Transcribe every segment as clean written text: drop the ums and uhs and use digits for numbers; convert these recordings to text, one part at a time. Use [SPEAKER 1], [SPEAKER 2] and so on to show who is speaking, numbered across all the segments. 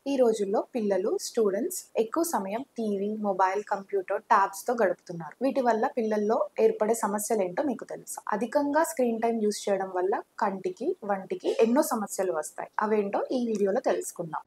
[SPEAKER 1] ఈ రోజుల్లో పిల్లలు స్టూడెంట్స్ ఎక్కువ సమయం టీవీ, మొబైల్, కంప్యూటర్, ట్యాబ్స్తో గడుపుతున్నారు. వీటి వల్ల పిల్లల్లో ఏర్పడే సమస్యలు ఏంటో మీకు తెలుసా? అధికంగా స్క్రీన్ టైం యూస్ చేయడం వల్ల కంటికి, వంటికి ఎన్నో సమస్యలు వస్తాయి. అవేంటో ఈ వీడియోలో తెలుసుకుందాం.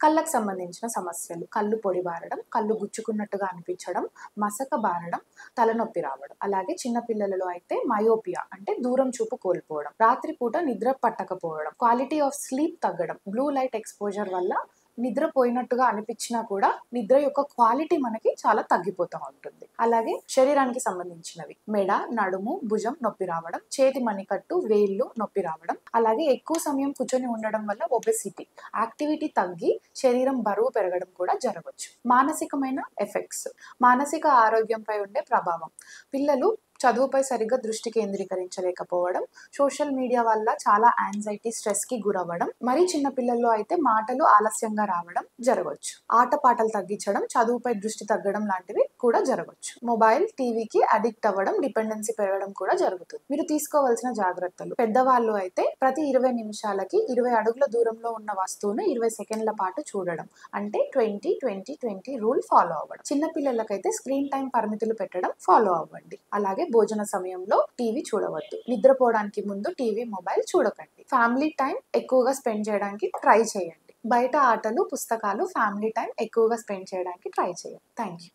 [SPEAKER 1] కళ్ళకు సంబంధించిన సమస్యలు కళ్ళు పొడిబారడం, కళ్ళు గుచ్చుకున్నట్టుగా అనిపించడం, మసక బారడం, తలనొప్పి రావడం. అలాగే చిన్న పిల్లలలో అయితే మయోపియా అంటే దూరం చూపు కోల్పోవడం, రాత్రిపూట నిద్ర పట్టకపోవడం, క్వాలిటీ ఆఫ్ స్లీప్ తగ్గడం, బ్లూ లైట్ ఎక్స్పోజర్ వల్ల నిద్రపోయినట్టుగా అనిపించినా కూడా నిద్ర యొక్క క్వాలిటీ మనకి చాలా తగ్గిపోతూ ఉంటుంది. అలాగే శరీరానికి సంబంధించినవి మెడ, నడుము, భుజం నొప్పి రావడం, చేతి మణికట్టు, వేళ్ళు నొప్పి రావడం, అలాగే ఎక్కువ సమయం కూర్చొని ఉండడం వల్ల ఒబెసిటీ, యాక్టివిటీ తగ్గి శరీరం బరువు పెరగడం కూడా జరగవచ్చు. మానసికమైన ఎఫెక్ట్స్, మానసిక ఆరోగ్యంపై ఉండే ప్రభావం, పిల్లలు చదువుపై సరిగ్గా దృష్టి కేంద్రీకరించలేకపోవడం, సోషల్ మీడియా వల్ల చాలా యాంగ్జైటీ, స్ట్రెస్ కి గురవ్వడం, మరి చిన్న పిల్లల్లో అయితే మాటలు ఆలస్యంగా రావడం జరగవచ్చు. ఆటపాటలు తగ్గించడం, చదువుపై దృష్టి తగ్గడం లాంటివి కూడా జరగవచ్చు. మొబైల్, టీవీకి అడిక్ట్ అవ్వడం, డిపెండెన్సీ పెరగడం కూడా జరుగుతుంది. మీరు తీసుకోవాల్సిన జాగ్రత్తలు, పెద్దవాళ్ళు అయితే ప్రతి 20 నిమిషాలకి 20 అడుగుల దూరంలో ఉన్న వస్తువును 20 సెకండ్ల పాటు చూడడం, అంటే 20-20-20 రూల్ ఫాలో అవ్వడం. చిన్న పిల్లలకైతే స్క్రీన్ టైం పరిమితులు పెట్టడం ఫాలో అవ్వండి. అలాగే భోజన సమయంలో టీవీ చూడవద్దు. నిద్రపోవడానికి ముందు టీవీ, మొబైల్ చూడకండి. ఫ్యామిలీ టైం ఎక్కువగా స్పెండ్ చేయడానికి ట్రై చేయండి. బయట ఆటలు, పుస్తకాలు, ఫ్యామిలీ టైం ఎక్కువగా స్పెండ్ చేయడానికి ట్రై చేయండి. Thank you.